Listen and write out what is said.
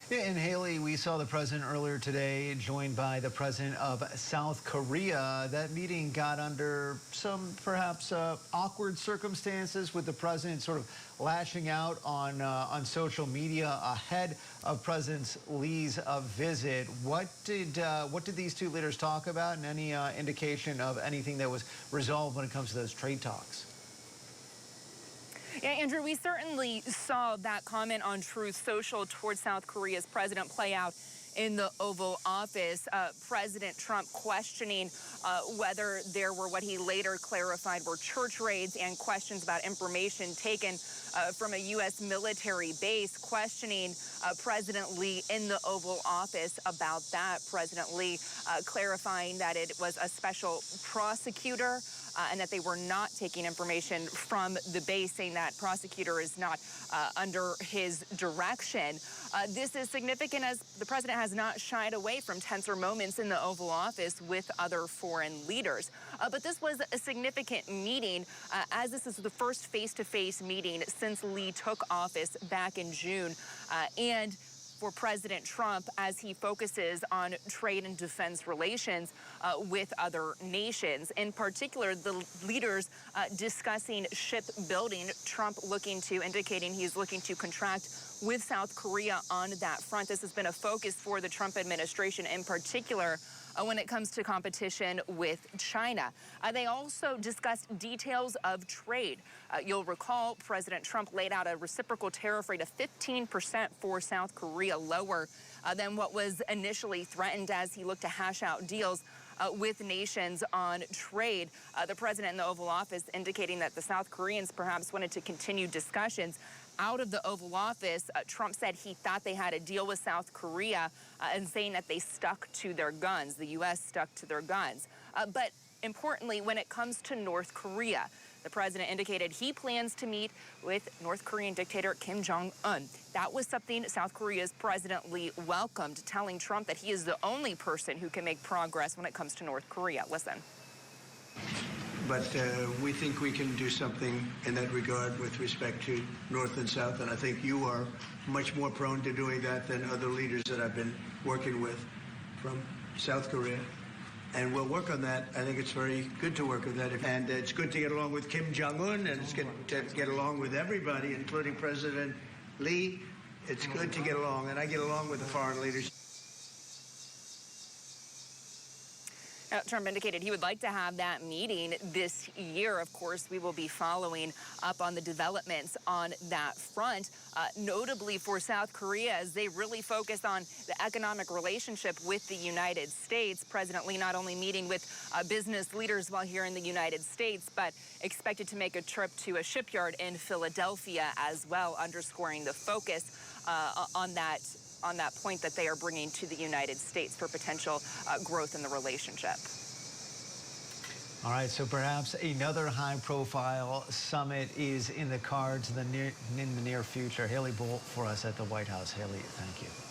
Yeah, and Haley, we saw the president earlier today joined by the president of South Korea. That meeting got under some perhaps awkward circumstances, with the president sort of lashing out on social media ahead of President Lee's visit. What did these two leaders talk about, and any indication of anything that was resolved when it comes to those trade talks? Yeah, Andrew, we certainly saw that comment on Truth Social towards South Korea's president play out in the Oval Office. President Trump questioning whether there were what he later clarified were church raids, and questions about information taken from a U.S. military base, questioning President Lee in the Oval Office about that. President Lee clarifying that it was a special prosecutor and that they were not taking information from the base, saying that prosecutor is not under his direction. This is significant as the president has not shied away from tenser moments in the Oval Office with other foreign leaders. But this was a significant meeting, as this is the first face-to-face meeting since Lee took office back in June. And for President Trump, as he focuses on trade and defense relations with other nations. In particular, the leaders discussing shipbuilding, Trump indicating he's looking to contract with South Korea on that front. This has been a focus for the Trump administration, in particular when it comes to competition with China. They also discussed details of trade. You'll recall President Trump laid out a reciprocal tariff rate of 15% for South Korea, lower than what was initially threatened, as he looked to hash out deals with nations on trade. The president in the Oval Office indicating that the South Koreans perhaps wanted to continue discussions. Out of the Oval Office, Trump said he thought they had a deal with South Korea, and saying that they stuck to their guns. The U.S. stuck to their guns. But importantly, when it comes to North Korea, the president indicated he plans to meet with North Korean dictator Kim Jong-un. That was something South Korea's President Lee welcomed, telling Trump that he is the only person who can make progress when it comes to North Korea. Listen. But we think we can do something in that regard with respect to North and South, and I think you are much more prone to doing that than other leaders that I've been working with from South Korea. And we'll work on that. I think it's very good to work on that. And it's good to get along with Kim Jong-un, and it's good to get along with everybody, including President Lee. It's good to get along, and I get along with the foreign leaders. Trump indicated he would like to have that meeting this year. Of course, we will be following up on the developments on that front, notably for South Korea, as they really focus on the economic relationship with the United States. President Lee not only meeting with business leaders while here in the United States, but expected to make a trip to a shipyard in Philadelphia as well, underscoring the focus on that point that they are bringing to the United States for potential growth in the relationship. All right, so perhaps another high-profile summit is in the cards in the near future. Haley Bolt for us at the White House. Haley, thank you.